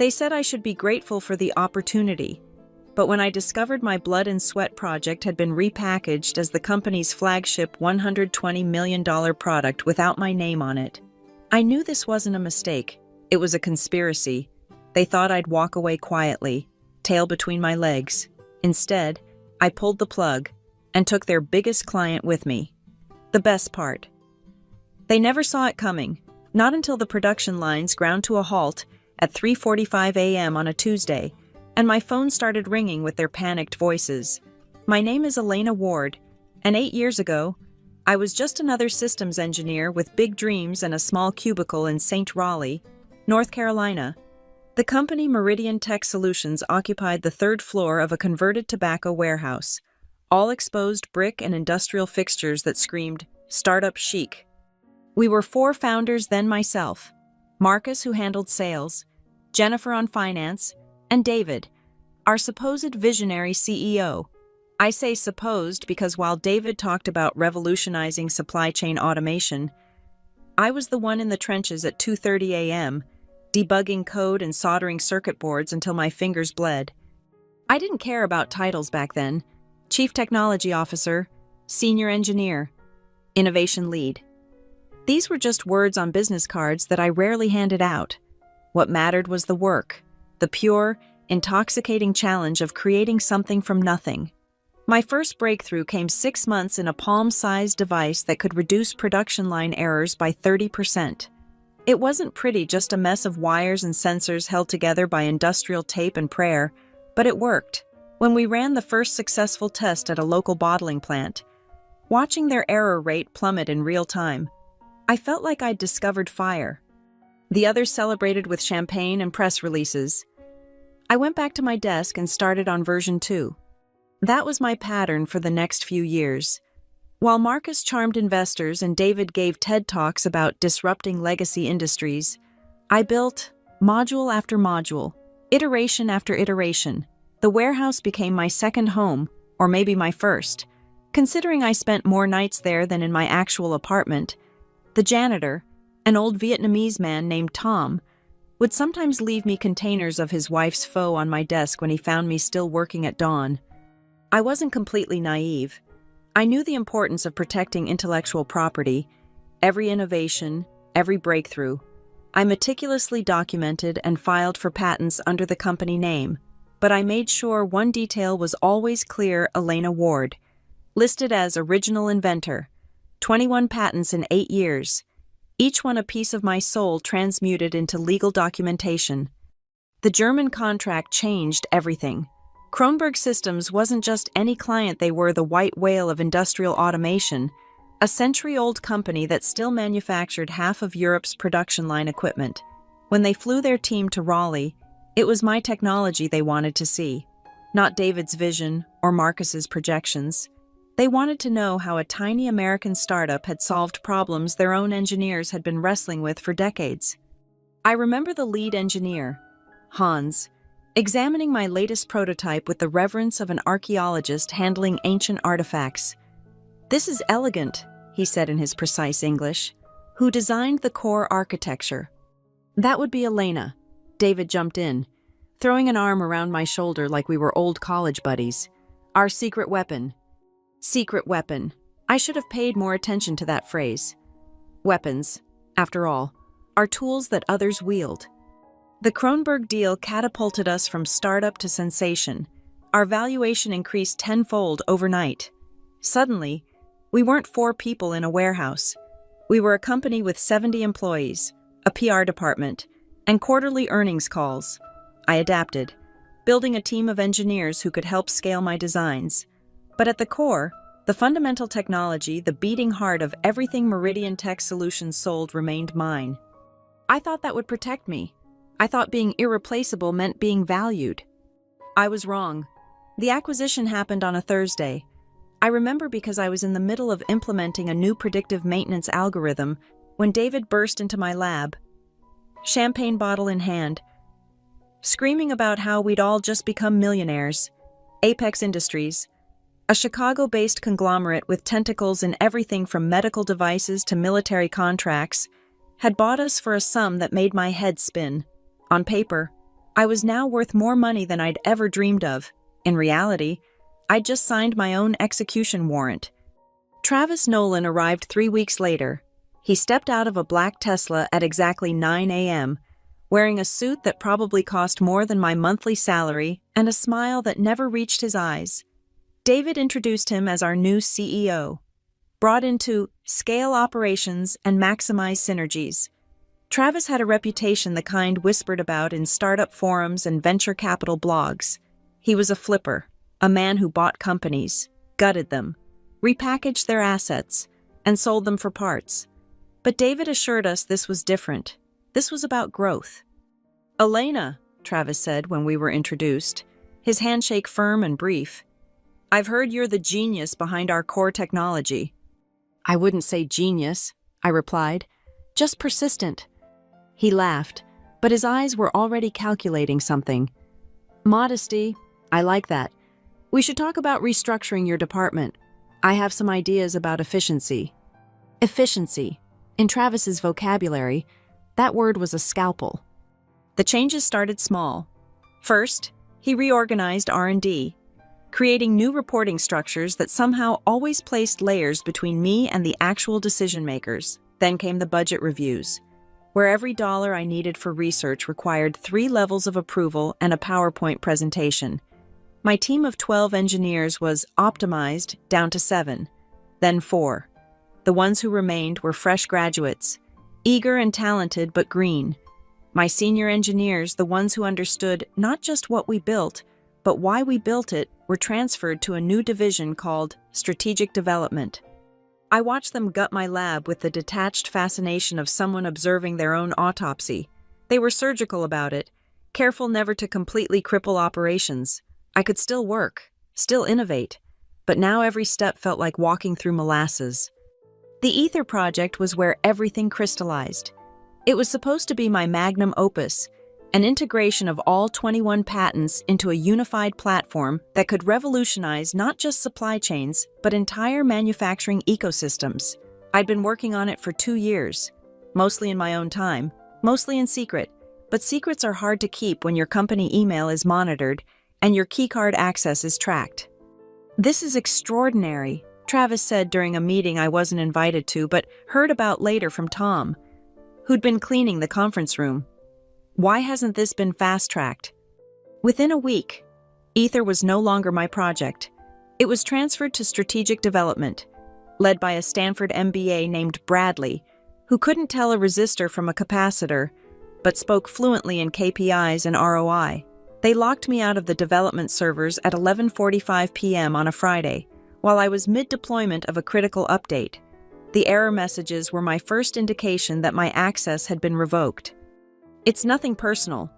They said I should be grateful for the opportunity, but when I discovered my blood and sweat project had been repackaged as the company's flagship $120 million product without my name on it, I knew this wasn't a mistake. It was a conspiracy. They thought I'd walk away quietly, tail between my legs. Instead, I pulled the plug and took their biggest client with me. The best part: they never saw it coming, not until the production lines ground to a halt at 3:45 a.m. on a Tuesday, and my phone started ringing with their panicked voices. My name is Elena Ward, and 8 years ago, I was just another systems engineer with big dreams and a small cubicle in St. Raleigh, North Carolina. The company Meridian Tech Solutions occupied the third floor of a converted tobacco warehouse, all exposed brick and industrial fixtures that screamed startup chic. We were 4 founders, then myself, Marcus, who handled sales, Jennifer on finance, and David, our supposed visionary CEO. I say supposed because while David talked about revolutionizing supply chain automation, I was the one in the trenches at 2:30 a.m., debugging code and soldering circuit boards until my fingers bled. I didn't care about titles back then: Chief Technology Officer, Senior Engineer, Innovation Lead. These were just words on business cards that I rarely handed out. What mattered was the work, the pure, intoxicating challenge of creating something from nothing. My first breakthrough came 6 months in a palm-sized device that could reduce production line errors by 30%. It wasn't pretty, just a mess of wires and sensors held together by industrial tape and prayer, but it worked. When we ran the first successful test at a local bottling plant, watching their error rate plummet in real time, I felt like I'd discovered fire. The others celebrated with champagne and press releases. I went back to my desk and started on version 2. That was my pattern for the next few years. While Marcus charmed investors and David gave TED Talks about disrupting legacy industries, I built module after module, iteration after iteration. The warehouse became my second home, or maybe my first, considering I spent more nights there than in my actual apartment. The janitor, an old Vietnamese man named Tom, would sometimes leave me containers of his wife's pho on my desk when he found me still working at dawn. I wasn't completely naive. I knew the importance of protecting intellectual property, every innovation, every breakthrough. I meticulously documented and filed for patents under the company name, but I made sure one detail was always clear: Elena Ward, listed as original inventor, 21 patents in 8 years, each one a piece of my soul transmuted into legal documentation. The German contract changed everything. Kronberg Systems wasn't just any client, they were the white whale of industrial automation, a century-old company that still manufactured half of Europe's production line equipment. When they flew their team to Raleigh, it was my technology they wanted to see, not David's vision or Marcus's projections. They wanted to know how a tiny American startup had solved problems their own engineers had been wrestling with for decades. I remember the lead engineer, Hans, examining my latest prototype with the reverence of an archaeologist handling ancient artifacts. "This is elegant," he said in his precise English. "Who designed the core architecture?" "That would be Elena," David jumped in, throwing an arm around my shoulder like we were old college buddies. "Our secret weapon." Secret weapon. I should have paid more attention to that phrase. Weapons, after all, are tools that others wield. The Kronberg deal catapulted us from startup to sensation. Our valuation increased tenfold overnight. Suddenly, we weren't 4 people in a warehouse. We were a company with 70 employees, a PR department, and quarterly earnings calls. I adapted, building a team of engineers who could help scale my designs. But at the core, the fundamental technology, the beating heart of everything Meridian Tech Solutions sold, remained mine. I thought that would protect me. I thought being irreplaceable meant being valued. I was wrong. The acquisition happened on a Thursday. I remember because I was in the middle of implementing a new predictive maintenance algorithm when David burst into my lab, champagne bottle in hand, screaming about how we'd all just become millionaires. Apex Industries, a Chicago-based conglomerate with tentacles in everything from medical devices to military contracts, had bought us for a sum that made my head spin. On paper, I was now worth more money than I'd ever dreamed of. In reality, I'd just signed my own execution warrant. Travis Nolan arrived 3 weeks later. He stepped out of a black Tesla at exactly 9 a.m., wearing a suit that probably cost more than my monthly salary and a smile that never reached his eyes. David introduced him as our new CEO, brought in to scale operations and maximize synergies. Travis had a reputation the kind whispered about in startup forums and venture capital blogs. He was a flipper, a man who bought companies, gutted them, repackaged their assets, and sold them for parts. But David assured us this was different. This was about growth. "Elena," Travis said when we were introduced, his handshake firm and brief, "I've heard you're the genius behind our core technology." "I wouldn't say genius," I replied, "just persistent." He laughed, but his eyes were already calculating something. "Modesty, I like that. We should talk about restructuring your department. I have some ideas about efficiency." Efficiency. In Travis's vocabulary, that word was a scalpel. The changes started small. First, he reorganized R&D, creating new reporting structures that somehow always placed layers between me and the actual decision-makers. Then came the budget reviews, where every dollar I needed for research required 3 levels of approval and a PowerPoint presentation. My team of 12 engineers was optimized down to 7, then 4. The ones who remained were fresh graduates, eager and talented but green. My senior engineers, the ones who understood not just what we built, but why we built it, were transferred to a new division called Strategic Development. I watched them gut my lab with the detached fascination of someone observing their own autopsy. They were surgical about it, careful never to completely cripple operations. I could still work, still innovate, but now every step felt like walking through molasses. The Ether project was where everything crystallized. It was supposed to be my magnum opus, an integration of all 21 patents into a unified platform that could revolutionize not just supply chains, but entire manufacturing ecosystems. I'd been working on it for 2 years, mostly in my own time, mostly in secret, but secrets are hard to keep when your company email is monitored and your keycard access is tracked. "This is extraordinary," Travis said during a meeting I wasn't invited to but heard about later from Tom, who'd been cleaning the conference room. "Why hasn't this been fast-tracked?" Within a week, Ether was no longer my project. It was transferred to Strategic Development, led by a Stanford MBA named Bradley, who couldn't tell a resistor from a capacitor, but spoke fluently in KPIs and ROI. They locked me out of the development servers at 11:45 p.m. on a Friday, while I was mid-deployment of a critical update. The error messages were my first indication that my access had been revoked. "It's nothing personal,"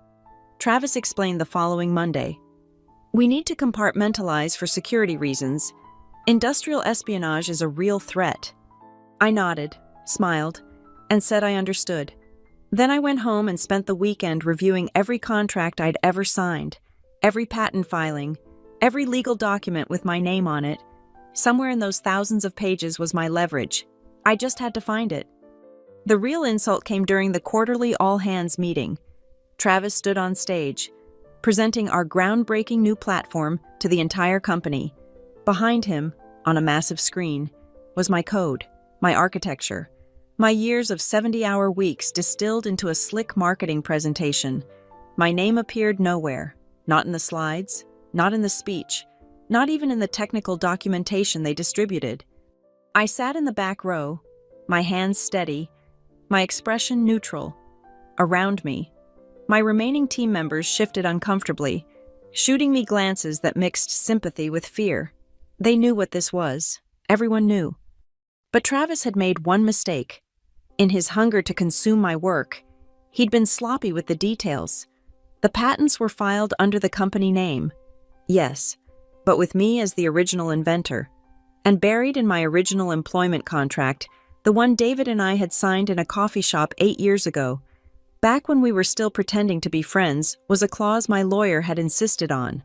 Travis explained the following Monday. "We need to compartmentalize for security reasons. Industrial espionage is a real threat." I nodded, smiled, and said I understood. Then I went home and spent the weekend reviewing every contract I'd ever signed, every patent filing, every legal document with my name on it. Somewhere in those thousands of pages was my leverage. I just had to find it. The real insult came during the quarterly all-hands meeting. Travis stood on stage, presenting our groundbreaking new platform to the entire company. Behind him, on a massive screen, was my code, my architecture, my years of 70-hour weeks distilled into a slick marketing presentation. My name appeared nowhere, not in the slides, not in the speech, not even in the technical documentation they distributed. I sat in the back row, my hands steady, my expression neutral. Around me, my remaining team members shifted uncomfortably, shooting me glances that mixed sympathy with fear. They knew what this was. Everyone knew. But Travis had made one mistake. In his hunger to consume my work, he'd been sloppy with the details. The patents were filed under the company name. Yes, but with me as the original inventor. And buried in my original employment contract, the one David and I had signed in a coffee shop 8 years ago, back when we were still pretending to be friends, was a clause my lawyer had insisted on.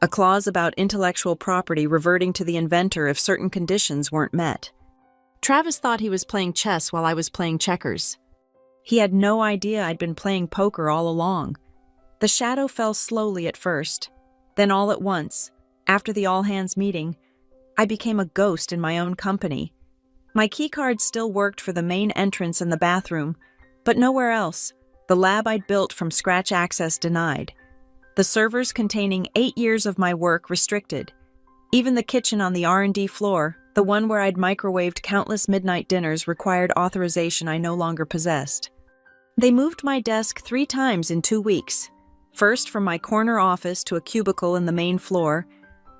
A clause about intellectual property reverting to the inventor if certain conditions weren't met. Travis thought he was playing chess while I was playing checkers. He had no idea I'd been playing poker all along. The shadow fell slowly at first, then all at once, after the all-hands meeting, I became a ghost in my own company. My keycard still worked for the main entrance and the bathroom, but nowhere else. The lab I'd built from scratch access denied. The servers containing 8 years of my work restricted. Even the kitchen on the R&D floor, the one where I'd microwaved countless midnight dinners, required authorization I no longer possessed. They moved my desk 3 times in 2 weeks. First from my corner office to a cubicle in the main floor,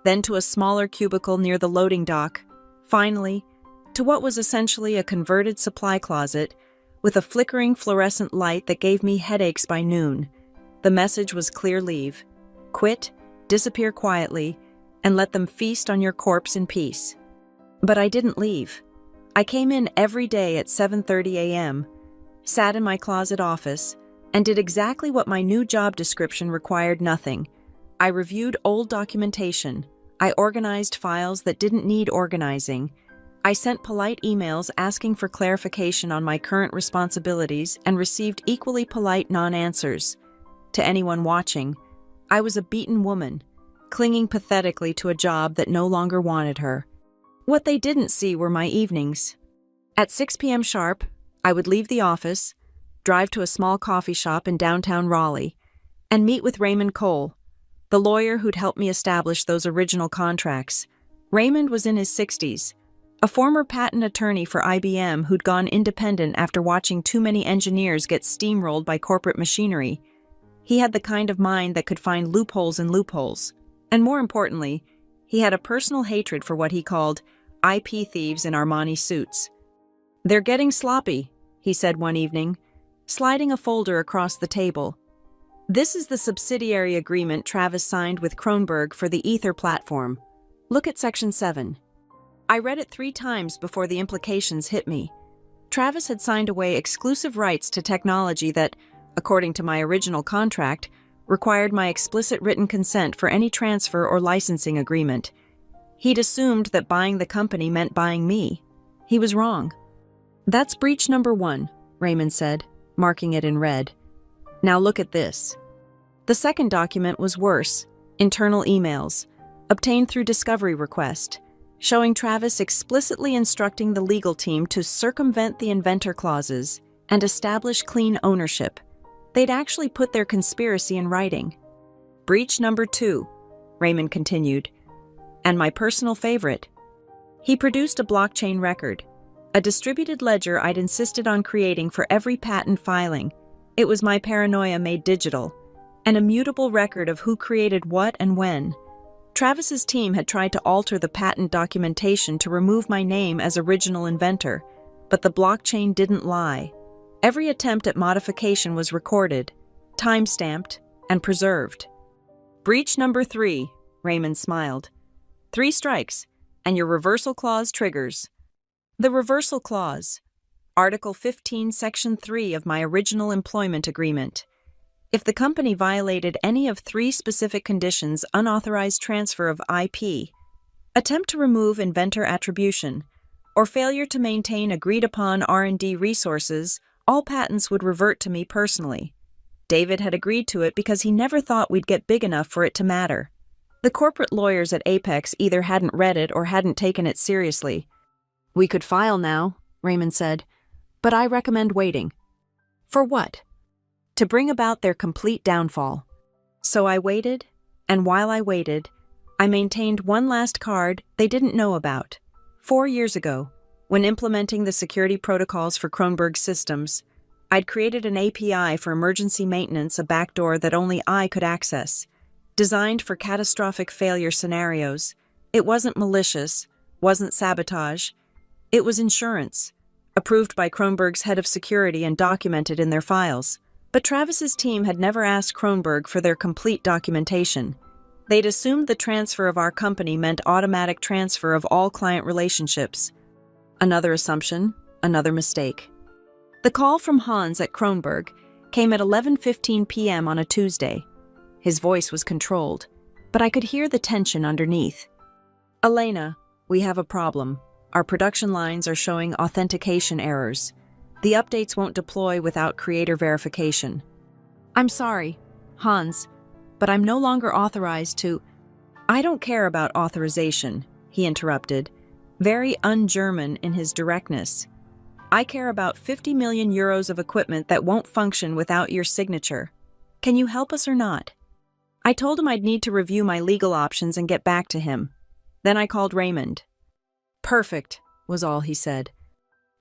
then to a smaller cubicle near the loading dock, finally, to what was essentially a converted supply closet with a flickering fluorescent light that gave me headaches by noon. The message was clear: leave, quit, disappear quietly, and let them feast on your corpse in peace. But I didn't leave. I came in every day at 7:30 a.m., sat in my closet office, and did exactly what my new job description required: nothing. I reviewed old documentation. I organized files that didn't need organizing. I sent polite emails asking for clarification on my current responsibilities and received equally polite non-answers. To anyone watching, I was a beaten woman, clinging pathetically to a job that no longer wanted her. What they didn't see were my evenings. At 6 p.m. sharp, I would leave the office, drive to a small coffee shop in downtown Raleigh, and meet with Raymond Cole, the lawyer who'd helped me establish those original contracts. Raymond was in his 60s, a former patent attorney for IBM who'd gone independent after watching too many engineers get steamrolled by corporate machinery. He had the kind of mind that could find loopholes in loopholes. And more importantly, he had a personal hatred for what he called IP thieves in Armani suits. "They're getting sloppy," he said one evening, sliding a folder across the table. "This is the subsidiary agreement Travis signed with Kronberg for the Ether platform. Look at Section 7. I read it 3 times before the implications hit me. Travis had signed away exclusive rights to technology that, according to my original contract, required my explicit written consent for any transfer or licensing agreement. He'd assumed that buying the company meant buying me. He was wrong. "That's breach number 1, Raymond said, marking it in red. "Now look at this." The second document was worse: internal emails, obtained through discovery request, showing Travis explicitly instructing the legal team to circumvent the inventor clauses and establish clean ownership. They'd actually put their conspiracy in writing. "Breach number 2, Raymond continued, "and my personal favorite." He produced a blockchain record, a distributed ledger I'd insisted on creating for every patent filing. It was my paranoia made digital, an immutable record of who created what and when. Travis's team had tried to alter the patent documentation to remove my name as original inventor, but the blockchain didn't lie. Every attempt at modification was recorded, time-stamped, and preserved. "Breach number 3, Raymond smiled. 3 strikes, and your reversal clause triggers." The reversal clause, Article 15, Section 3 of my original employment agreement. If the company violated any of 3 specific conditions: unauthorized transfer of IP, attempt to remove inventor attribution, or failure to maintain agreed-upon R&D resources, all patents would revert to me personally. David had agreed to it because he never thought we'd get big enough for it to matter. The corporate lawyers at Apex either hadn't read it or hadn't taken it seriously. "We could file now," Raymond said, "but I recommend waiting." "For what?" "To bring about their complete downfall." So I waited, and while I waited, I maintained one last card they didn't know about. 4 years ago, when implementing the security protocols for Kronberg's systems, I'd created an API for emergency maintenance, a backdoor that only I could access. Designed for catastrophic failure scenarios, it wasn't malicious, wasn't sabotage. It was insurance, approved by Kronberg's head of security and documented in their files. But Travis's team had never asked Kronberg for their complete documentation. They'd assumed the transfer of our company meant automatic transfer of all client relationships. Another assumption, another mistake. The call from Hans at Kronberg came at 11:15 p.m. on a Tuesday. His voice was controlled, but I could hear the tension underneath. "Elena, we have a problem. Our production lines are showing authentication errors. The updates won't deploy without creator verification." "I'm sorry. Hans, but I'm no longer authorized to— I don't care about authorization, he interrupted, very un-German in his directness. I care about 50 million euros of equipment that won't function without your signature. Can you help us or not? I told him I'd need to review my legal options and get back to him. Then I called Raymond. Perfect, was all he said.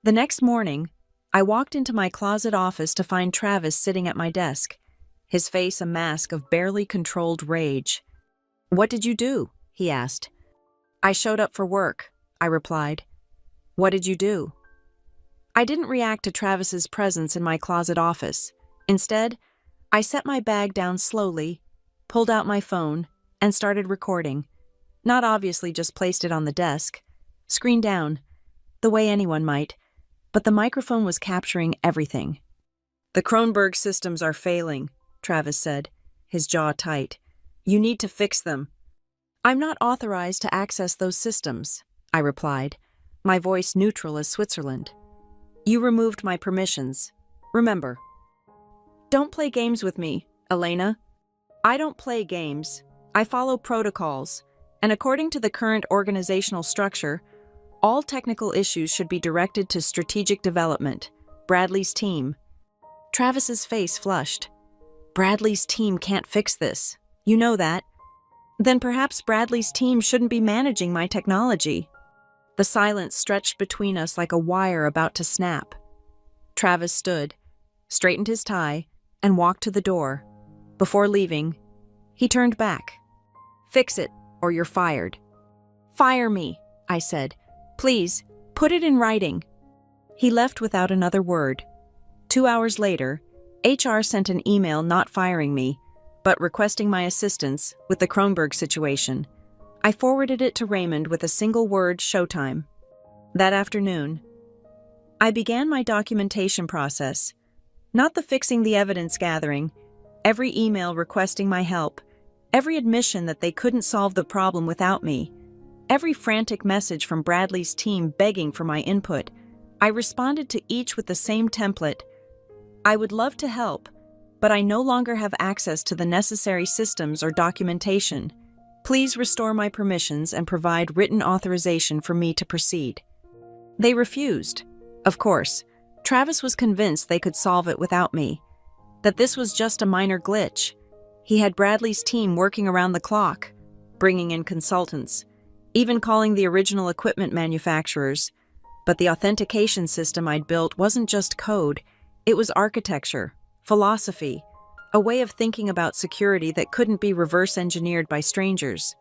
The next morning, I walked into my closet office to find Travis sitting at my desk, his face a mask of barely controlled rage. What did you do? He asked. I showed up for work, I replied. What did you do? I didn't react to Travis's presence in my closet office. Instead, I set my bag down slowly, pulled out my phone, and started recording. Not obviously just placed it on the desk, screen down, the way anyone might, but the microphone was capturing everything. The Kronberg systems are failing, Travis said, his jaw tight. You need to fix them. I'm not authorized to access those systems, I replied, my voice neutral as Switzerland. You removed my permissions. Remember. Don't play games with me, Elena. I don't play games. I follow protocols, and according to the current organizational structure, all technical issues should be directed to strategic development, Bradley's team. Travis's face flushed. Bradley's team can't fix this. You know that. Then perhaps Bradley's team shouldn't be managing my technology. The silence stretched between us like a wire about to snap. Travis stood, straightened his tie, and walked to the door. Before leaving, he turned back. Fix it, or you're fired. Fire me, I said. Please, put it in writing. He left without another word. 2 hours later, HR sent an email not firing me, but requesting my assistance with the Kronberg situation. I forwarded it to Raymond with a single word, showtime. That afternoon, I began my documentation process. Not the fixing the evidence gathering, every email requesting my help, every admission that they couldn't solve the problem without me, every frantic message from Bradley's team begging for my input. I responded to each with the same template. I would love to help, but I no longer have access to the necessary systems or documentation. Please restore my permissions and provide written authorization for me to proceed. They refused. Of course, Travis was convinced they could solve it without me, that this was just a minor glitch. He had Bradley's team working around the clock, bringing in consultants, even calling the original equipment manufacturers. But the authentication system I'd built wasn't just code, it was architecture, philosophy, a way of thinking about security that couldn't be reverse engineered by strangers.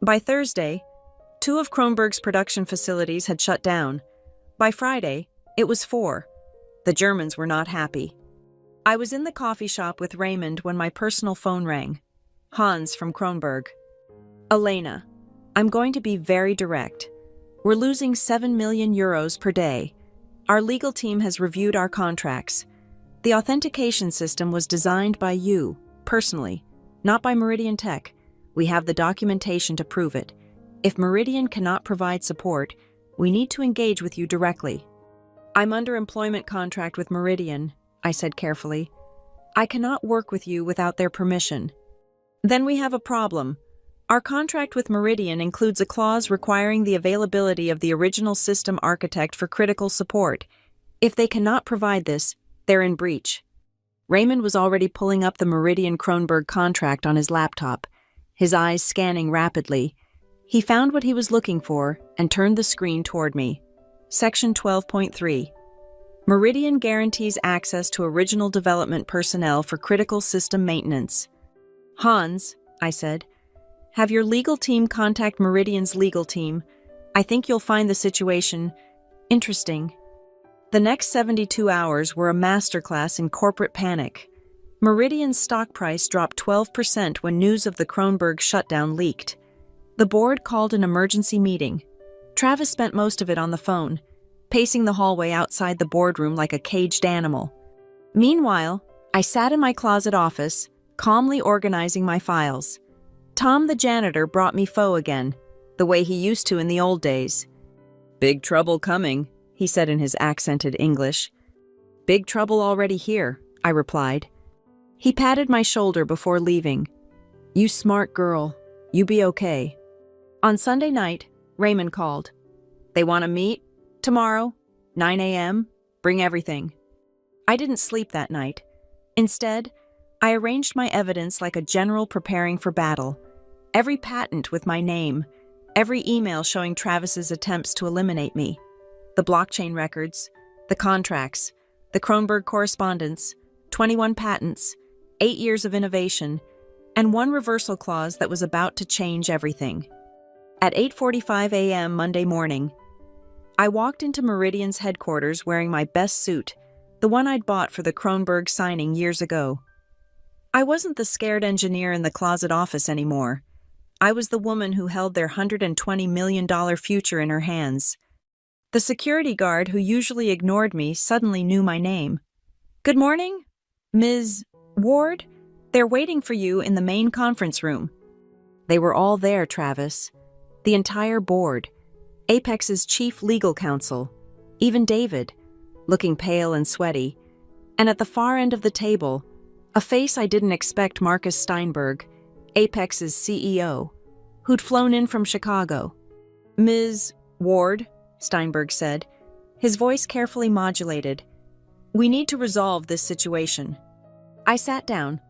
By Thursday, 2 of Kronberg's production facilities had shut down. By Friday, it was 4. The Germans were not happy. I was in the coffee shop with Raymond when my personal phone rang. Hans from Kronberg. Elena, I'm going to be very direct. We're losing 7 million euros per day. Our legal team has reviewed our contracts. The authentication system was designed by you, personally, not by Meridian Tech. We have the documentation to prove it. If Meridian cannot provide support, we need to engage with you directly. I'm under employment contract with Meridian, I said carefully. I cannot work with you without their permission. Then we have a problem. Our contract with Meridian includes a clause requiring the availability of the original system architect for critical support. If they cannot provide this, they're in breach. Raymond was already pulling up the Meridian Kronberg contract on his laptop, his eyes scanning rapidly. He found what he was looking for and turned the screen toward me. Section 12.3. Meridian guarantees access to original development personnel for critical system maintenance. Hans, I said, have your legal team contact Meridian's legal team. I think you'll find the situation interesting. The next 72 hours were a masterclass in corporate panic. Meridian's stock price dropped 12% when news of the Kronberg shutdown leaked. The board called an emergency meeting. Travis spent most of it on the phone, pacing the hallway outside the boardroom like a caged animal. Meanwhile, I sat in my closet office, calmly organizing my files. Tom the janitor brought me pho again, the way he used to in the old days. Big trouble coming, he said in his accented English. Big trouble already here, I replied. He patted my shoulder before leaving. "You smart girl. You be okay." On Sunday night, Raymond called. "They want to meet? Tomorrow, 9 a.m. Bring everything." I didn't sleep that night. Instead, I arranged my evidence like a general preparing for battle. Every patent with my name, every email showing Travis's attempts to eliminate me, the blockchain records, the contracts, the Kronberg correspondence, 21 patents, 8 years of innovation, and one reversal clause that was about to change everything. At 8:45 a.m. Monday morning, I walked into Meridian's headquarters wearing my best suit, the one I'd bought for the Kronberg signing years ago. I wasn't the scared engineer in the closet office anymore. I was the woman who held their $120 million future in her hands. The security guard who usually ignored me suddenly knew my name. "Good morning, Ms. Ward. They're waiting for you in the main conference room." They were all there, Travis. The entire board. Apex's chief legal counsel. Even David, looking pale and sweaty. And at the far end of the table, a face I didn't expect, Marcus Steinberg, Apex's CEO, who'd flown in from Chicago. "Ms. Ward," Steinberg said, his voice carefully modulated, "we need to resolve this situation." I sat down,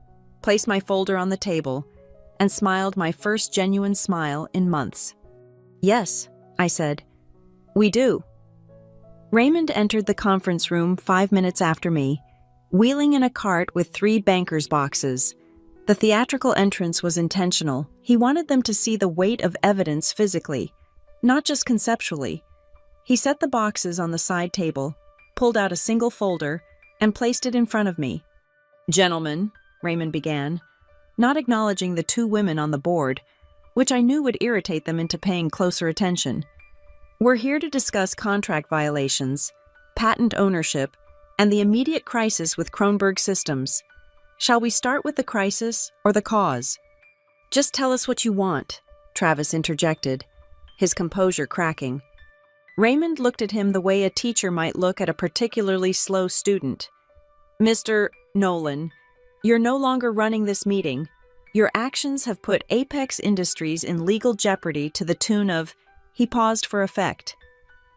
placed my folder on the table, and smiled my first genuine smile in months. "Yes," I said, "we do." Raymond entered the conference room 5 minutes after me, wheeling in a cart with 3 banker's boxes. The theatrical entrance was intentional. He wanted them to see the weight of evidence physically, not just conceptually. He set the boxes on the side table, pulled out a single folder, and placed it in front of me. "Gentlemen," Raymond began, not acknowledging the 2 women on the board, which I knew would irritate them into paying closer attention. "We're here to discuss contract violations, patent ownership, and the immediate crisis with Kronberg Systems. Shall we start with the crisis or the cause?" "Just tell us what you want," Travis interjected, his composure cracking. Raymond looked at him the way a teacher might look at a particularly slow student. "Mr. Nolan, you're no longer running this meeting. Your actions have put Apex Industries in legal jeopardy to the tune of," he paused for effect,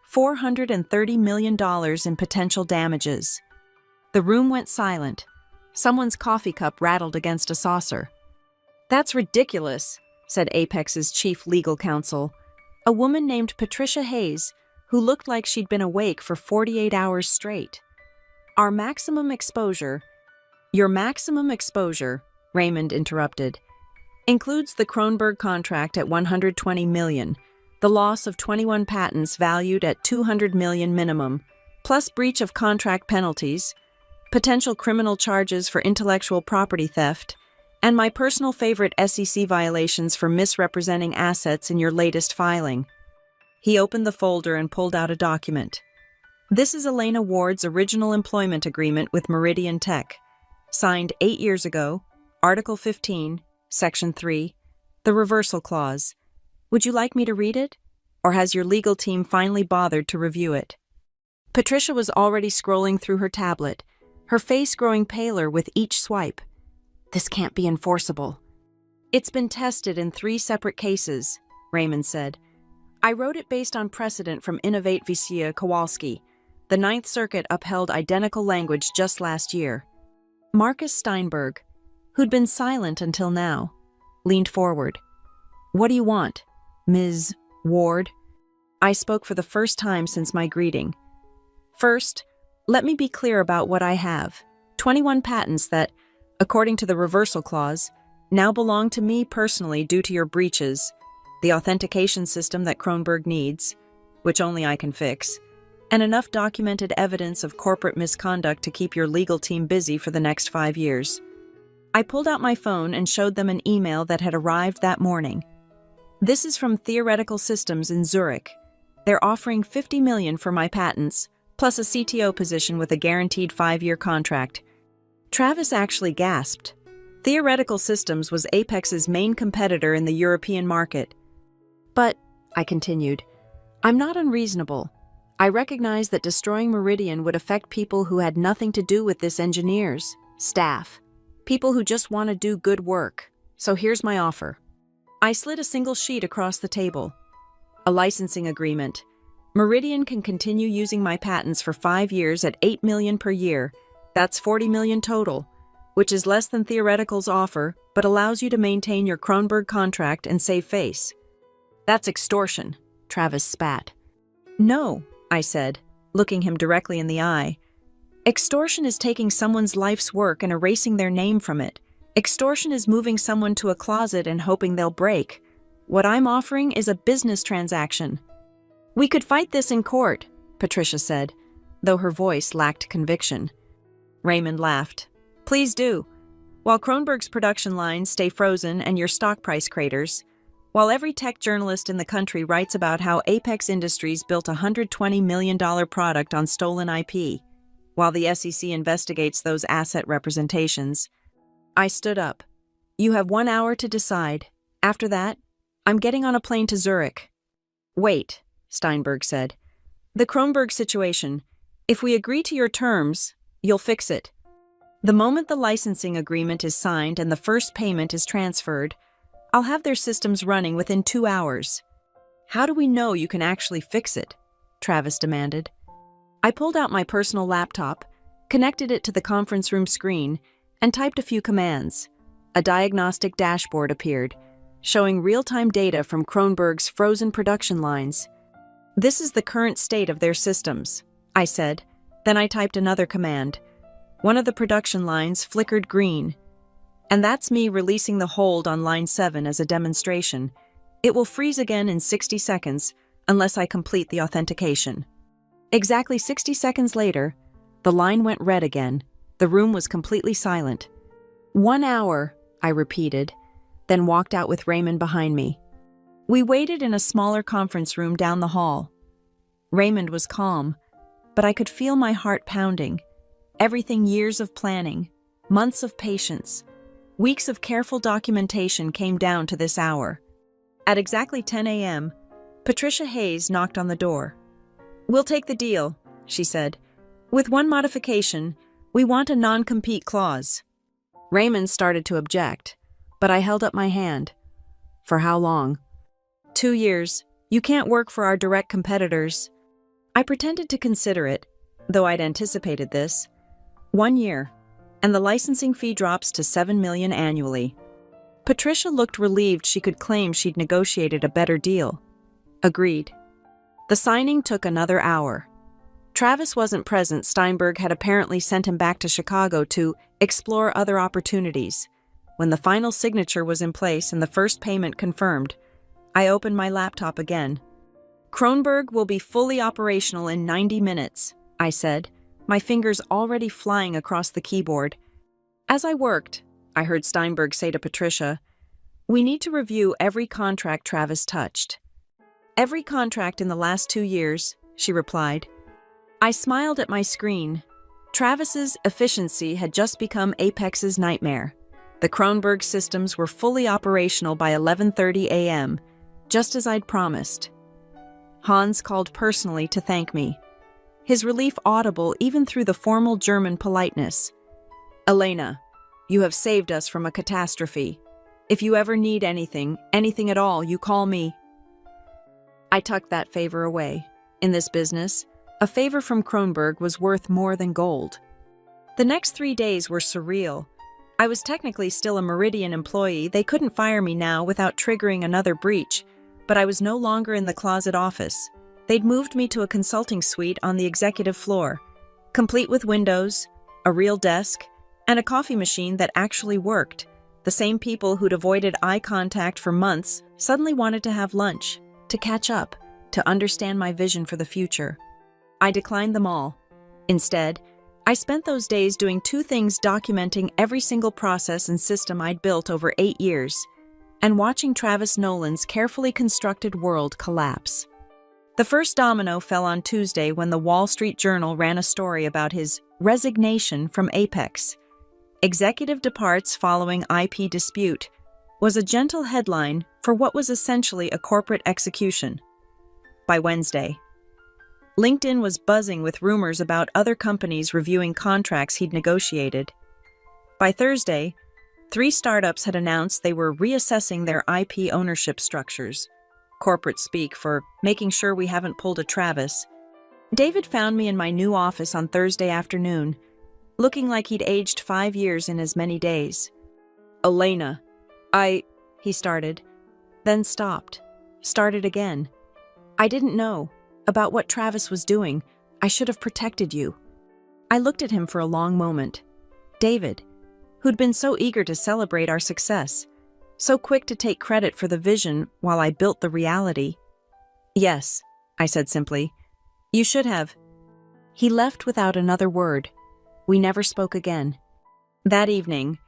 $430 million in potential damages. The room went silent. Someone's coffee cup rattled against a saucer. "That's ridiculous," said Apex's chief legal counsel, a woman named Patricia Hayes, who looked like she'd been awake for 48 hours straight. "Our maximum exposure—" "Your maximum exposure," Raymond interrupted, "includes the Kronberg contract at $120 million, the loss of 21 patents valued at $200 million minimum, plus breach of contract penalties, potential criminal charges for intellectual property theft, and my personal favorite SEC violations for misrepresenting assets in your latest filing." He opened the folder and pulled out a document. "This is Elena Ward's original employment agreement with Meridian Tech, signed 8 years ago, Article 15, Section 3, the reversal clause. Would you like me to read it? Or has your legal team finally bothered to review it?" Patricia was already scrolling through her tablet, her face growing paler with each swipe. "This can't be enforceable." "It's been tested in 3 separate cases," Raymond said. "I wrote it based on precedent from Innovate Vysia Kowalski. The Ninth Circuit upheld identical language just last year." Marcus Steinberg, who'd been silent until now, leaned forward. "What do you want, Ms. Ward?" I spoke for the first time since my greeting. "First, let me be clear about what I have. 21 patents that, according to the reversal clause, now belong to me personally due to your breaches, the authentication system that Kronberg needs, which only I can fix, and enough documented evidence of corporate misconduct to keep your legal team busy for the next 5 years." I pulled out my phone and showed them an email that had arrived that morning. "This is from Theoretical Systems in Zurich. They're offering $50 million for my patents, plus a CTO position with a guaranteed 5-year contract." Travis actually gasped. Theoretical Systems was Apex's main competitor in the European market. "But," I continued, "I'm not unreasonable. I recognize that destroying Meridian would affect people who had nothing to do with this engineers, staff, People who just want to do good work. So here's my offer. I slid a single sheet across the table. A licensing agreement. Meridian can continue using my patents for 5 years at $8 million per year. That's $40 million total, which is less than Theoretical's offer, but allows you to maintain your Kronberg contract and save face. That's extortion, Travis spat. No, I said, looking him directly in the eye. Extortion is taking someone's life's work and erasing their name from it. Extortion is moving someone to a closet and hoping they'll break. What I'm offering is a business transaction. We could fight this in court, Patricia said, though her voice lacked conviction. Raymond laughed. Please do. While Kronberg's production lines stay frozen and your stock price craters, while every tech journalist in the country writes about how Apex Industries built a $120 million product on stolen IP, while the SEC investigates those asset representations. I stood up. You have 1 hour to decide. After that, I'm getting on a plane to Zurich. Wait, Steinberg said. The Kronberg situation. If we agree to your terms, you'll fix it. The moment the licensing agreement is signed and the first payment is transferred, I'll have their systems running within 2 hours. How do we know you can actually fix it? Travis demanded. I pulled out my personal laptop, connected it to the conference room screen, and typed a few commands. A diagnostic dashboard appeared, showing real-time data from Kronberg's frozen production lines. This is the current state of their systems, I said. Then I typed another command. One of the production lines flickered green. And that's me releasing the hold on line 7 as a demonstration. It will freeze again in 60 seconds unless I complete the authentication. Exactly 60 seconds later, the line went red again. The room was completely silent. 1 hour, I repeated, then walked out with Raymond behind me. We waited in a smaller conference room down the hall. Raymond was calm, but I could feel my heart pounding. Everything years of planning, months of patience, weeks of careful documentation came down to this hour. At exactly 10 a.m., Patricia Hayes knocked on the door. We'll take the deal, she said. With one modification, we want a non-compete clause. Raymond started to object, but I held up my hand. For how long? 2 years. You can't work for our direct competitors. I pretended to consider it, though I'd anticipated this. 1 year, and the licensing fee drops to $7 million annually. Patricia looked relieved she could claim she'd negotiated a better deal. Agreed. The signing took another hour. Travis wasn't present. Steinberg had apparently sent him back to Chicago to explore other opportunities. When the final signature was in place and the first payment confirmed, I opened my laptop again. Kronberg will be fully operational in 90 minutes, I said, my fingers already flying across the keyboard. As I worked, I heard Steinberg say to Patricia, we need to review every contract Travis touched. Every contract in the last 2 years, she replied. I smiled at my screen. Travis's efficiency had just become Apex's nightmare. The Kronberg systems were fully operational by 11:30 a.m., just as I'd promised. Hans called personally to thank me, his relief audible even through the formal German politeness. Elena, you have saved us from a catastrophe. If you ever need anything at all, you call me. I tucked that favor away. In this business, a favor from Kronberg was worth more than gold. The next 3 days were surreal. I was technically still a Meridian employee. They couldn't fire me now without triggering another breach, but I was no longer in the closet office. They'd moved me to a consulting suite on the executive floor, complete with windows, a real desk, and a coffee machine that actually worked. The same people who'd avoided eye contact for months suddenly wanted to have lunch, to catch up, to understand my vision for the future. I declined them all. Instead, I spent those days doing 2 things: documenting every single process and system I'd built over 8 years, and watching Travis Nolan's carefully constructed world collapse. The first domino fell on Tuesday when the Wall Street Journal ran a story about his resignation from Apex. Executive departs following IP dispute was a gentle headline for what was essentially a corporate execution. By Wednesday, LinkedIn was buzzing with rumors about other companies reviewing contracts he'd negotiated. By Thursday, 3 startups had announced they were reassessing their IP ownership structures. Corporate speak for making sure we haven't pulled a Travis. David found me in my new office on Thursday afternoon, looking like he'd aged 5 years in as many days. "Elena, he started, then stopped, started again. "I didn't know about what Travis was doing. I should have protected you." I looked at him for a long moment. David, who'd been so eager to celebrate our success, so quick to take credit for the vision while I built the reality. "Yes," I said simply. "You should have." He left without another word. We never spoke again. That evening,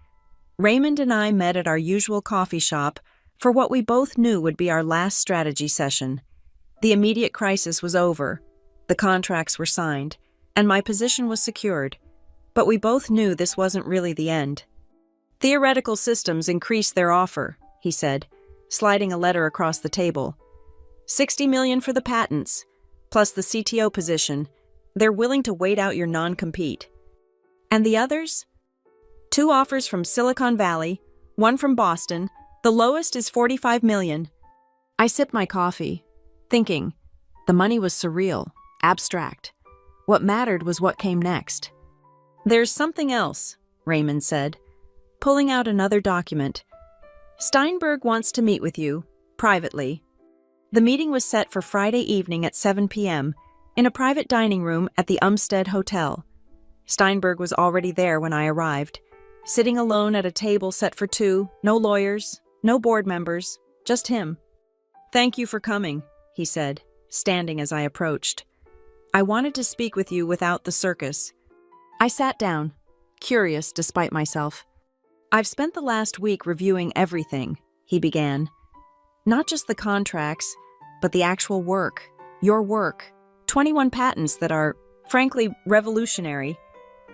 Raymond and I met at our usual coffee shop for what we both knew would be our last strategy session. The immediate crisis was over, the contracts were signed, and my position was secured, but we both knew this wasn't really the end. "Theoretical Systems increased their offer," he said, sliding a letter across the table. "$60 million for the patents, plus the CTO position. They're willing to wait out your non-compete." "And the others?" "2 offers from Silicon Valley, 1 from Boston. The lowest is $45 million. I sipped my coffee, thinking. The money was surreal, abstract. What mattered was what came next. "There's something else," Raymond said, pulling out another document. "Steinberg wants to meet with you, privately." The meeting was set for Friday evening at 7 p.m. in a private dining room at the Umstead Hotel. Steinberg was already there when I arrived, sitting alone at a table set for 2, no lawyers, no board members, just him. "Thank you for coming," he said, standing as I approached. "I wanted to speak with you without the circus." I sat down, curious despite myself. "I've spent the last week reviewing everything," he began. "Not just the contracts, but the actual work, your work, 21 patents that are, frankly, revolutionary.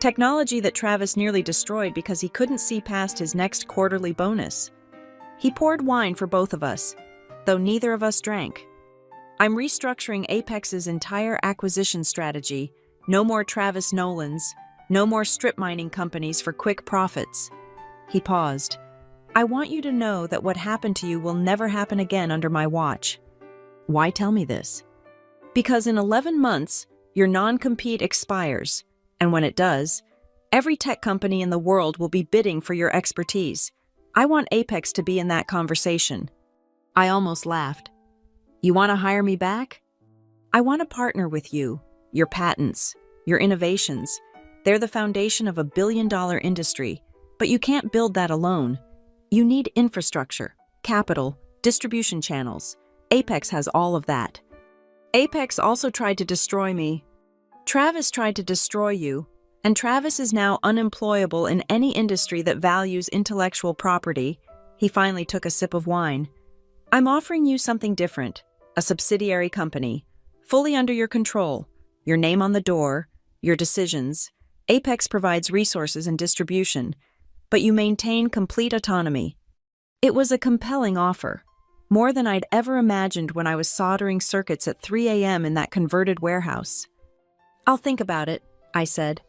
Technology that Travis nearly destroyed because he couldn't see past his next quarterly bonus." He poured wine for both of us, though neither of us drank. "I'm restructuring Apex's entire acquisition strategy. No more Travis Nolans, no more strip mining companies for quick profits." He paused. "I want you to know that what happened to you will never happen again under my watch." "Why tell me this?" "Because in 11 months, your non-compete expires, and when it does, every tech company in the world will be bidding for your expertise. I want Apex to be in that conversation." I almost laughed. "You want to hire me back?" "I want to partner with you, your patents, your innovations. They're the foundation of a billion-dollar industry, but you can't build that alone. You need infrastructure, capital, distribution channels. Apex has all of that." "Apex also tried to destroy me." "Travis tried to destroy you, and Travis is now unemployable in any industry that values intellectual property." He finally took a sip of wine. "I'm offering you something different, a subsidiary company, fully under your control, your name on the door, your decisions. Apex provides resources and distribution, but you maintain complete autonomy." It was a compelling offer, more than I'd ever imagined when I was soldering circuits at 3 a.m. in that converted warehouse. "I'll think about it," I said.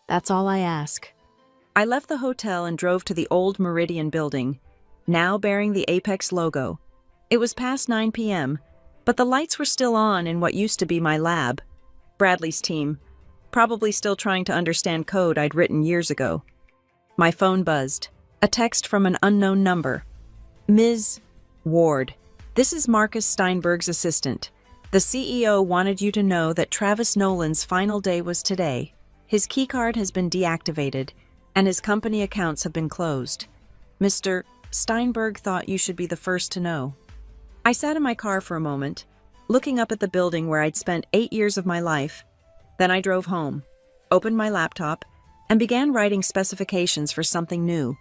"That's all I ask." I left the hotel and drove to the old Meridian building, now bearing the Apex logo. It was past 9 p.m., but the lights were still on in what used to be my lab. Bradley's team, probably still trying to understand code I'd written years ago. My phone buzzed. A text from an unknown number. "Ms. Ward, this is Marcus Steinberg's assistant. The CEO wanted you to know that Travis Nolan's final day was today. His keycard has been deactivated, and his company accounts have been closed. Mr. Steinberg thought you should be the first to know." I sat in my car for a moment, looking up at the building where I'd spent 8 years of my life. Then I drove home, opened my laptop, and began writing specifications for something new,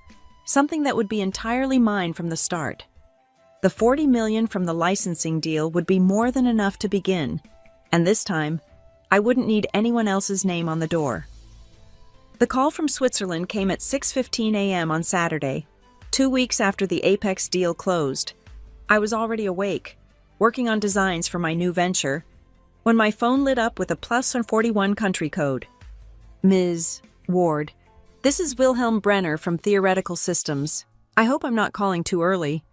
something that would be entirely mine from the start. The $40 million from the licensing deal would be more than enough to begin, and this time, I wouldn't need anyone else's name on the door. The call from Switzerland came at 6:15 a.m. on Saturday, 2 weeks after the Apex deal closed. I was already awake, working on designs for my new venture, when my phone lit up with a +41 country code. "Ms. Ward, This is Wilhelm Brenner from Theoretical Systems. I hope I'm not calling too early.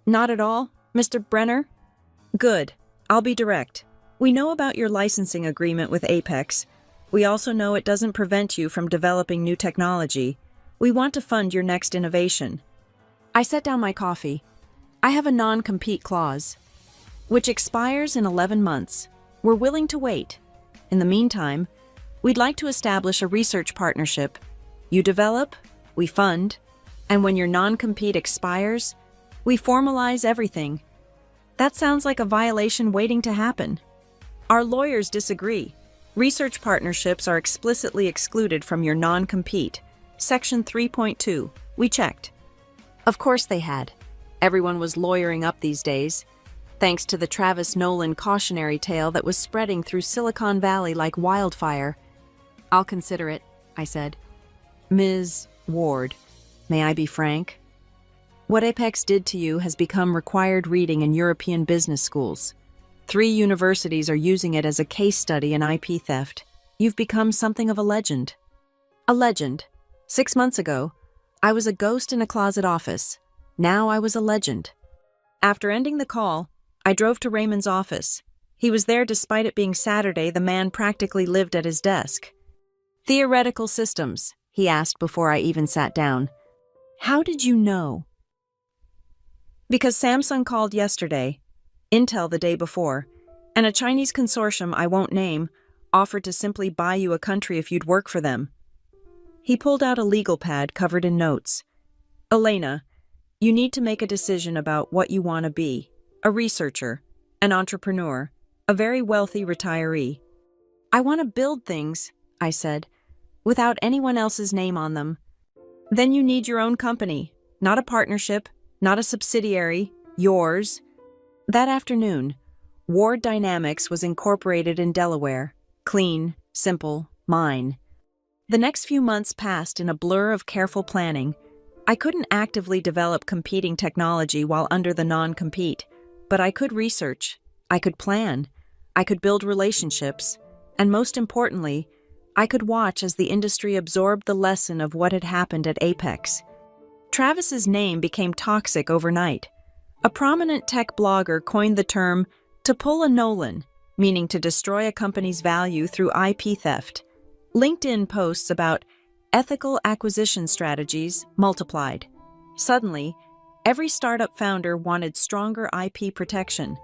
Not at all, Mr. Brenner? Good. I'll be direct. We know about your licensing agreement with Apex. We also know it doesn't prevent you from developing new technology. We want to fund your next innovation. I set down my coffee. I have a non-compete clause, which expires in 11 months. We're willing to wait. In the meantime, we'd like to establish a research partnership. You develop, we fund, and when your non-compete expires, we formalize everything. That sounds like a violation waiting to happen. Our lawyers disagree. Research partnerships are explicitly excluded from your non-compete. Section 3.2. We checked. Of course they had. Everyone was lawyering up these days, thanks to the Travis Nolan cautionary tale that was spreading through Silicon Valley like wildfire. I'll consider it, I said. Ms. Ward, may I be frank? What Apex did to you has become required reading in European business schools. 3 universities are using it as a case study in IP theft. You've become something of a legend. A legend. 6 months ago, I was a ghost in a closet office. Now I was a legend. After ending the call, I drove to Raymond's office. He was there despite it being Saturday. The man practically lived at his desk. Theoretical Systems, he asked before I even sat down. How did you know? Because Samsung called yesterday, Intel the day before, and a Chinese consortium I won't name offered to simply buy you a country if you'd work for them. He pulled out a legal pad covered in notes. Elena, you need to make a decision about what you want to be. A researcher, an entrepreneur, a very wealthy retiree. I want to build things, I said, without anyone else's name on them. Then you need your own company, not a partnership, not a subsidiary, yours. That afternoon, Ward Dynamics was incorporated in Delaware. Clean, simple, mine. The next few months passed in a blur of careful planning. I couldn't actively develop competing technology while under the non-compete, but I could research, I could plan, I could build relationships, and most importantly, I could watch as the industry absorbed the lesson of what had happened at Apex. Travis's name became toxic overnight. A prominent tech blogger coined the term to pull a Nolan, meaning to destroy a company's value through IP theft. LinkedIn posts about ethical acquisition strategies multiplied. Suddenly, every startup founder wanted stronger IP protection,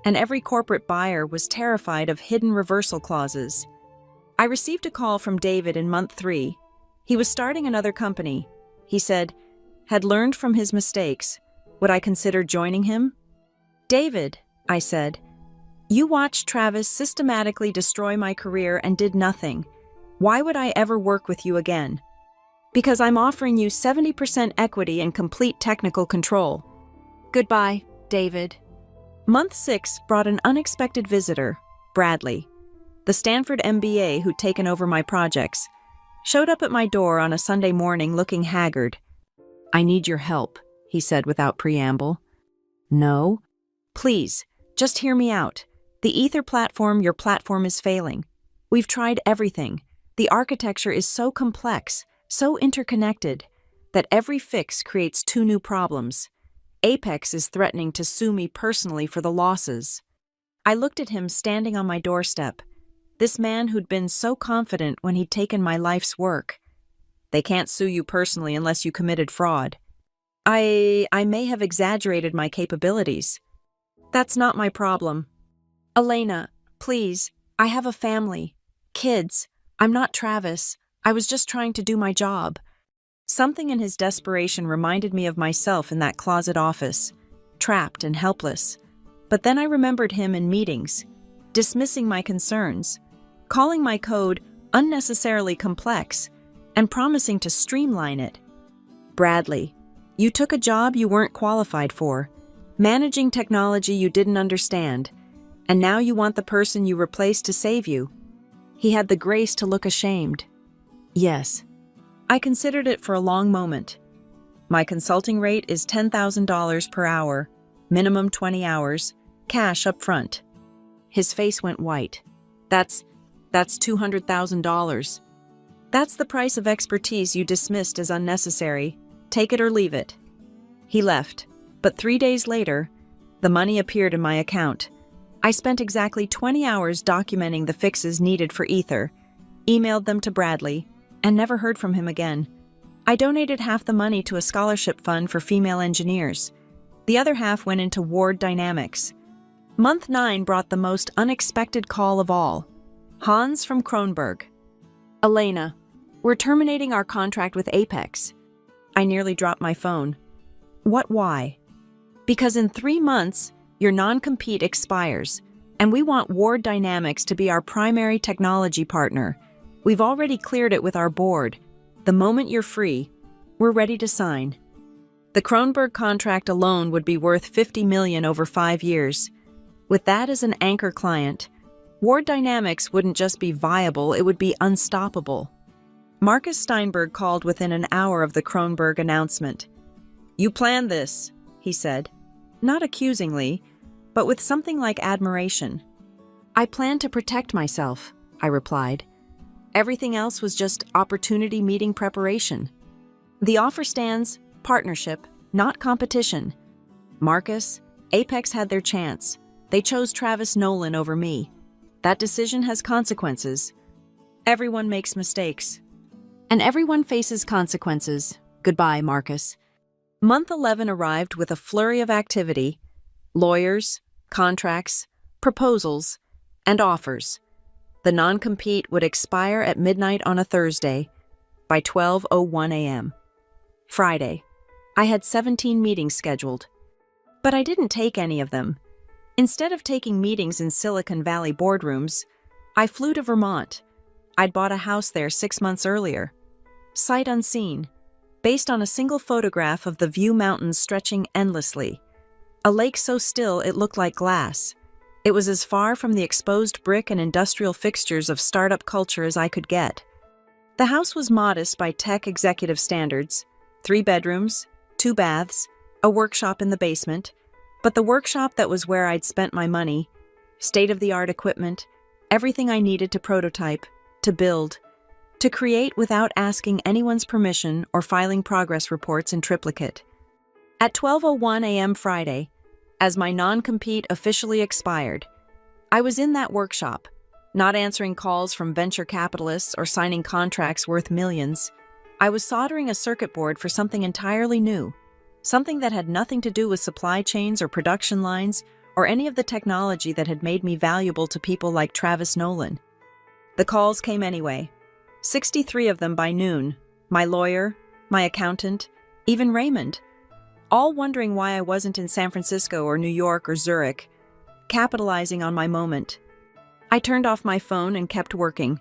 and every corporate buyer was terrified of hidden reversal clauses. I received a call from David in month 3. He was starting another company. He said, had learned from his mistakes. Would I consider joining him? David, I said, you watched Travis systematically destroy my career and did nothing. Why would I ever work with you again? Because I'm offering you 70% equity and complete technical control. Goodbye, David. Month 6 brought an unexpected visitor, Bradley. The Stanford MBA who'd taken over my projects, showed up at my door on a Sunday morning looking haggard. I need your help, he said without preamble. No? Please, just hear me out. The Ether platform, your platform is failing. We've tried everything. The architecture is so complex, so interconnected, that every fix creates 2 new problems. Apex is threatening to sue me personally for the losses. I looked at him standing on my doorstep. This man who'd been so confident when he'd taken my life's work. They can't sue you personally unless you committed fraud. I may have exaggerated my capabilities. That's not my problem. Elena, please, I have a family, kids. I'm not Travis. I was just trying to do my job. Something in his desperation reminded me of myself in that closet office, trapped and helpless. But then I remembered him in meetings, dismissing my concerns, calling my code unnecessarily complex, and promising to streamline it. Bradley, you took a job you weren't qualified for, managing technology you didn't understand, and now you want the person you replaced to save you. He had the grace to look ashamed. Yes. I considered it for a long moment. My consulting rate is $10,000 per hour, minimum 20 hours, cash up front. His face went white. That's $200,000. That's the price of expertise you dismissed as unnecessary. Take it or leave it." He left, but 3 days later, the money appeared in my account. I spent exactly 20 hours documenting the fixes needed for Ether, emailed them to Bradley, and never heard from him again. I donated half the money to a scholarship fund for female engineers. The other half went into Ward Dynamics. Month 9 brought the most unexpected call of all. Hans from Kronberg. "Elena, we're terminating our contract with Apex." I nearly dropped my phone. "What, why?" "Because in 3 months, your non-compete expires, and we want Ward Dynamics to be our primary technology partner. We've already cleared it with our board. The moment you're free, we're ready to sign." The Kronberg contract alone would be worth $50 million over 5 years. With that as an anchor client, Ward Dynamics wouldn't just be viable, it would be unstoppable. Marcus Steinberg called within an hour of the Kronberg announcement. "You planned this," he said, not accusingly, but with something like admiration. "I planned to protect myself," I replied. "Everything else was just opportunity meeting preparation. The offer stands, partnership, not competition. Marcus, Apex had their chance. They chose Travis Nolan over me. That decision has consequences. Everyone makes mistakes. And everyone faces consequences. Goodbye, Marcus." Month 11 arrived with a flurry of activity: lawyers, contracts, proposals, and offers. The non-compete would expire at midnight on a Thursday, by 12:01 a.m. Friday. I had 17 meetings scheduled. But I didn't take any of them. Instead of taking meetings in Silicon Valley boardrooms, I flew to Vermont. I'd bought a house there 6 months earlier. Sight unseen, based on a single photograph of the View Mountains stretching endlessly. A lake so still it looked like glass. It was as far from the exposed brick and industrial fixtures of startup culture as I could get. The house was modest by tech executive standards: 3 bedrooms, 2 baths, a workshop in the basement, but the workshop that was where I'd spent my money, state-of-the-art equipment, everything I needed to prototype, to build, to create without asking anyone's permission or filing progress reports in triplicate. At 12:01 a.m. Friday, as my non-compete officially expired, I was in that workshop, not answering calls from venture capitalists or signing contracts worth millions. I was soldering a circuit board for something entirely new, something that had nothing to do with supply chains or production lines or any of the technology that had made me valuable to people like Travis Nolan. The calls came anyway. 63 of them by noon, my lawyer, my accountant, even Raymond, all wondering why I wasn't in San Francisco or New York or Zurich, capitalizing on my moment. I turned off my phone and kept working.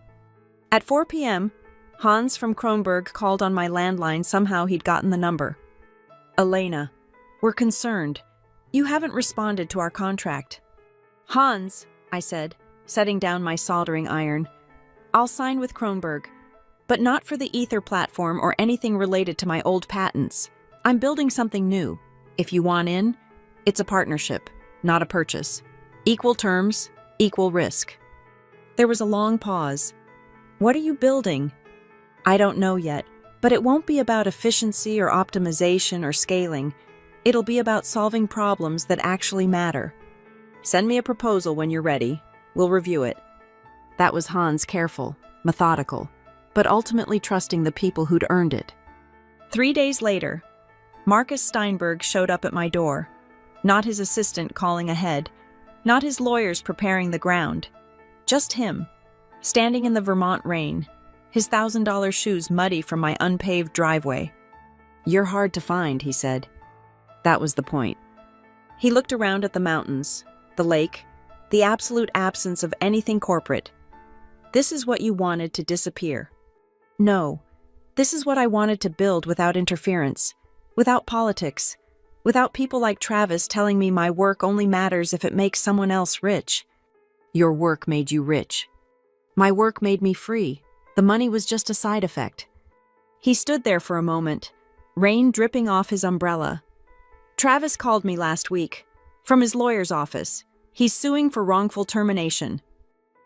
At 4 p.m., Hans from Kronberg called on my landline. Somehow he'd gotten the number. "Elena, we're concerned. You haven't responded to our contract." "Hans," I said, setting down my soldering iron, "I'll sign with Kronberg, but not for the Ether platform or anything related to my old patents. I'm building something new. If you want in, it's a partnership, not a purchase. Equal terms, equal risk." There was a long pause. "What are you building?" "I don't know yet, but it won't be about efficiency or optimization or scaling. It'll be about solving problems that actually matter. Send me a proposal when you're ready. We'll review it." That was Hans, careful, methodical, but ultimately trusting the people who'd earned it. 3 days later, Marcus Steinberg showed up at my door. Not his assistant calling ahead, not his lawyers preparing the ground. Just him, standing in the Vermont rain, his $1,000 shoes muddy from my unpaved driveway. "You're hard to find," he said. That was the point. He looked around at the mountains, the lake, the absolute absence of anything corporate. "This is what you wanted to disappear." "No, this is what I wanted to build without interference, without politics, without people like Travis telling me my work only matters if it makes someone else rich." "Your work made you rich. My work made me free. The money was just a side effect." He stood there for a moment, rain dripping off his umbrella. "Travis called me last week, from his lawyer's office. He's suing for wrongful termination."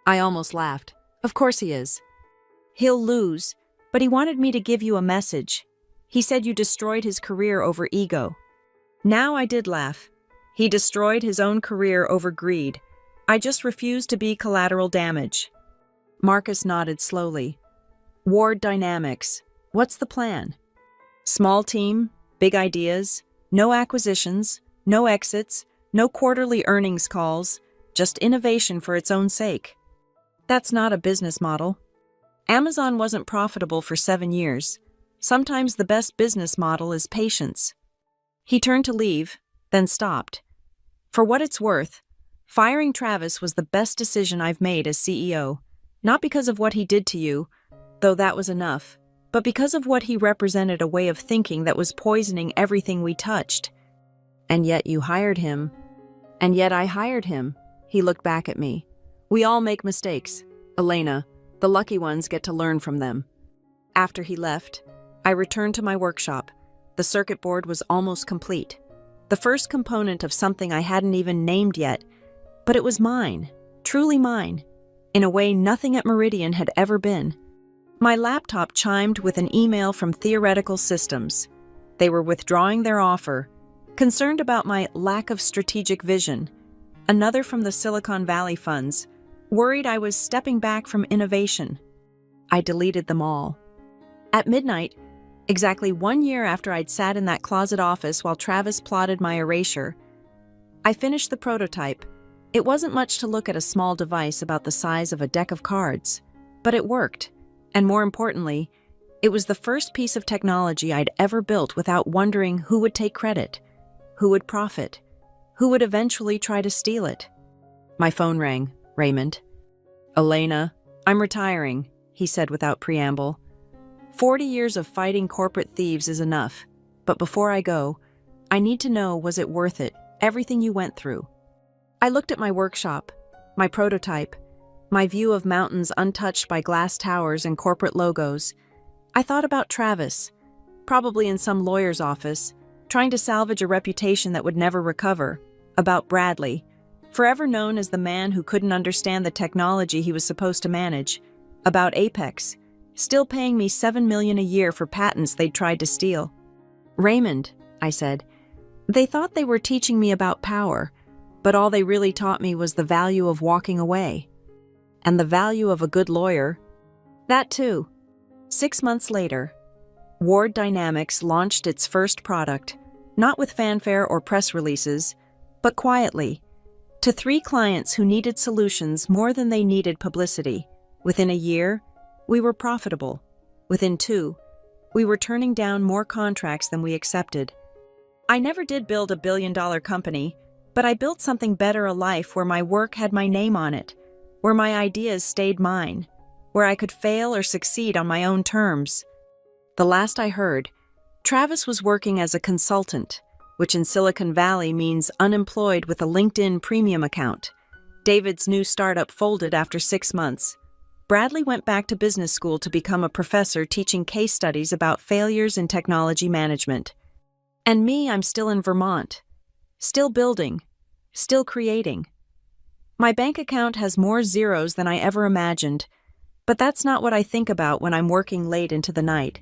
I almost laughed. Of course he is. "He'll lose. But he wanted me to give you a message. He said you destroyed his career over ego. Now I did laugh. He destroyed his own career over greed. I just refused to be collateral damage. Marcus nodded slowly. Ward dynamics. What's the plan? Small team, big ideas, no acquisitions, no exits, no quarterly earnings calls, just innovation for its own sake. That's not a business model. Amazon wasn't profitable for 7 years. Sometimes the best business model is patience. He turned to leave, then stopped. For what it's worth, firing Travis was the best decision I've made as CEO, not because of what he did to you, though that was enough, but because of what he represented, a way of thinking that was poisoning everything we touched. And yet you hired him. And yet I hired him. He looked back at me. We all make mistakes, Elena. The lucky ones get to learn from them. After he left, I returned to my workshop. The circuit board was almost complete. The first component of something I hadn't even named yet, but it was mine, truly mine, in a way nothing at Meridian had ever been. My laptop chimed with an email from Theoretical Systems. They were withdrawing their offer, concerned about my lack of strategic vision. Another from the Silicon Valley funds, worried I was stepping back from innovation. I deleted them all. At midnight, exactly 1 year after I'd sat in that closet office while Travis plotted my erasure, I finished the prototype. It wasn't much to look at, a small device about the size of a deck of cards, but it worked. And more importantly, it was the first piece of technology I'd ever built without wondering who would take credit, who would profit, who would eventually try to steal it. My phone rang. Raymond. Elena, I'm retiring, he said without preamble. 40 years of fighting corporate thieves is enough, but before I go, I need to know, was it worth it, everything you went through? I looked at my workshop, my prototype, my view of mountains untouched by glass towers and corporate logos. I thought about Travis, probably in some lawyer's office, trying to salvage a reputation that would never recover, about Bradley, forever known as the man who couldn't understand the technology he was supposed to manage, about Apex, still paying me $7 million a year for patents they'd tried to steal. Raymond, I said, they thought they were teaching me about power, but all they really taught me was the value of walking away. And the value of a good lawyer. That too. 6 months later, Ward Dynamics launched its first product, not with fanfare or press releases, but quietly, to 3 clients who needed solutions more than they needed publicity. Within a year, we were profitable. Within 2, we were turning down more contracts than we accepted. I never did build a billion-dollar company, but I built something better, a life where my work had my name on it, where my ideas stayed mine, where I could fail or succeed on my own terms. The last I heard, Travis was working as a consultant, which in Silicon Valley means unemployed with a LinkedIn premium account. David's new startup folded after 6 months. Bradley went back to business school to become a professor teaching case studies about failures in technology management. And me, I'm still in Vermont, still building, still creating. My bank account has more zeros than I ever imagined, but that's not what I think about when I'm working late into the night.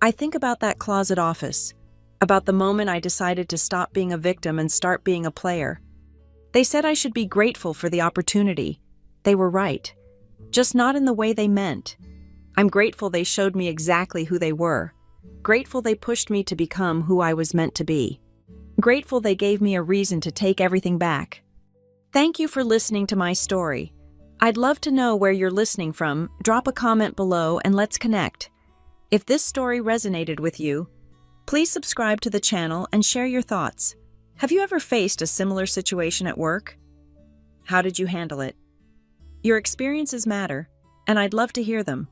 I think about that closet office, about the moment I decided to stop being a victim and start being a player. They said I should be grateful for the opportunity. They were right, just not in the way they meant. I'm grateful they showed me exactly who they were. Grateful they pushed me to become who I was meant to be. Grateful they gave me a reason to take everything back. Thank you for listening to my story. I'd love to know where you're listening from. Drop a comment below and let's connect. If this story resonated with you, please subscribe to the channel and share your thoughts. Have you ever faced a similar situation at work? How did you handle it? Your experiences matter, and I'd love to hear them.